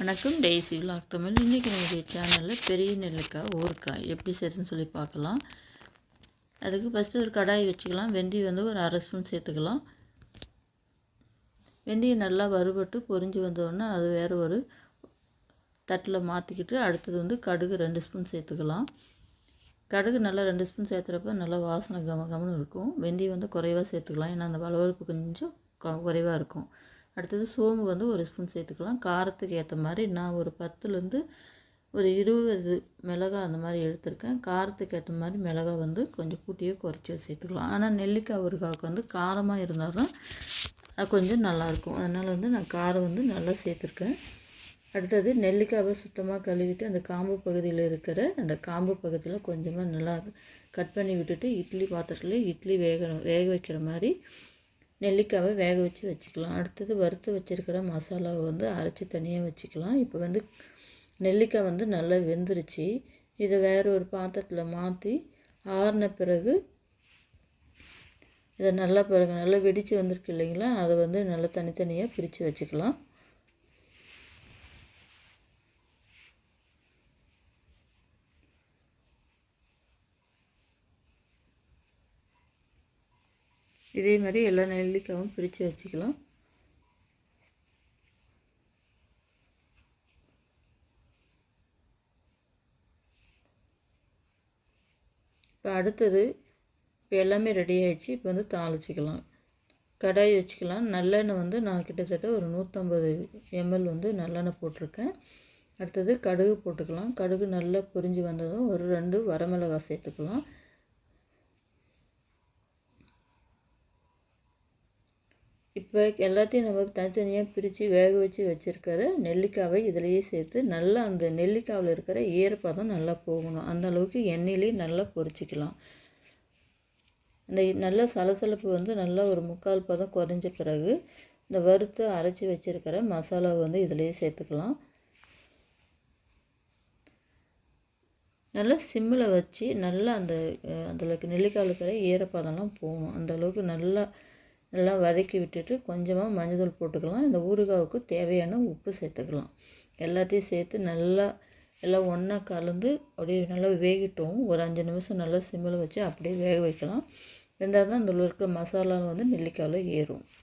வணக்கம், daisy vlog Tamil. இன்றைக்கி நம்முடைய சேனலில் பெரிய நெல்லிக்காய் ஊறுகாய் எப்படி செய்யுதுன்னு சொல்லி பார்க்கலாம். அதுக்கு ஃபஸ்ட்டு ஒரு கடாய் வச்சுக்கலாம். வெந்தயம் ஒரு அரை ஸ்பூன் சேர்த்துக்கலாம். வெந்தயம் நல்லா வறுபட்டு பொரிஞ்சு வந்தோடனே அது வேறு ஒரு தட்டில் மாற்றிக்கிட்டு அடுத்தது கடுகு 2 ஸ்பூன் சேர்த்துக்கலாம். கடுகு நல்லா 2 ஸ்பூன் சேர்த்துறப்ப நல்லா வாசனை கமகமன்னு இருக்கும். வெந்தயம் குறைவாக சேர்த்துக்கலாம், ஏன்னா அந்த வளவளப்பு கொஞ்சம் குறைவாக இருக்கும். அடுத்தது சோம்பு 1 ஸ்பூன் சேர்த்துக்கலாம். காரத்துக்கு ஏற்ற மாதிரி நான் ஒரு 10லேருந்து ஒரு 20 மிளகாய் அந்த மாதிரி எடுத்திருக்கேன். காரத்துக்கு ஏற்ற மாதிரி மிளகாய் கொஞ்சம் கூட்டியே குறைச்சி சேர்த்துக்கலாம். ஆனால் நெல்லிக்காய் ஊறுகாய்க்கு காரமாக இருந்தால் தான் கொஞ்சம் நல்லாயிருக்கும். அதனால் நான் காரம் நல்லா சேர்த்துருக்கேன். அடுத்தது நெல்லிக்காவை சுத்தமாக கழுவிட்டு அந்த காம்பு பகுதியில் இருக்கிற அந்த காம்பு பகுதியில் கொஞ்சமாக நல்லா கட் பண்ணி விட்டுட்டு இட்லி பாத்திரத்தில் இட்லி வேக வைக்கிற மாதிரி நெல்லிக்காவை வேக வச்சுக்கலாம். அடுத்தது வறுத்து வச்சுருக்கிற மசாலாவை அரைச்சி தனியாக வச்சுக்கலாம். இப்போ நெல்லிக்காய் நல்லா வெந்துருச்சு. இதை வேறு ஒரு பாத்திரத்தில் மாற்றி ஆறின பிறகு இதை நல்லா வெடித்து வந்திருக்கு இல்லைங்களா, அதை நல்லா தனித்தனியாக பிரித்து வச்சுக்கலாம். இதே மாதிரி எல்லா நெல்லிக்காயும் பிரித்து வச்சுக்கலாம். இப்போ அடுத்தது எல்லாமே ரெடி ஆகிடுச்சு. இப்போ தாளிச்சிக்கலாம். கடாய் வச்சுக்கலாம். நல்லெண்ணெய் நான் கிட்டத்தட்ட ஒரு 150 ml நல்லெண்ணெய் போட்டிருக்கேன். அடுத்தது கடுகு போட்டுக்கலாம். கடுகு நல்லா பொரிஞ்சு வந்ததும் ஒரு 2 வரமிளகாய் சேர்த்துக்கலாம். இப்போ எல்லாத்தையும் நம்ம தனித்தனியாக பிரித்து வேக வச்சுருக்கிற நெல்லிக்காவை இதிலையே சேர்த்து நல்லா அந்த நெல்லிக்காவில் இருக்கிற ஈரப்பதம் நல்லா போகணும். அந்த அளவுக்கு எண்ணெயிலேயே நல்லா பொரிச்சிக்கலாம். அந்த நல்ல சலசலப்பு நல்லா ஒரு 3/4 பதம் குறைஞ்ச பிறகு இந்த வறுத்து அரைச்சி வச்சுருக்கிற மசாலாவை இதிலையே சேர்த்துக்கலாம். நல்லா சிம்மில் வச்சு நல்லா அதில் நெல்லிக்காயில் இருக்கிற ஈரப்பதம்லாம் போகும். அந்தளவுக்கு நல்லா வதக்கி விட்டுட்டு கொஞ்சமாக மஞ்சள் போட்டுக்கலாம். இந்த ஊறுகாவுக்கு தேவையான உப்பு சேர்த்துக்கலாம். எல்லாத்தையும் சேர்த்து எல்லாம் ஒன்றா கலந்து அப்படியே நல்லா வேகட்டும். ஒரு 5 நிமிஷம் நல்லா சிம்மில் வச்சு அப்படியே வேக வைக்கலாம். வெந்தால் தான் அதில் இருக்கிற மசாலா நெல்லிக்காயில் ஏறும்.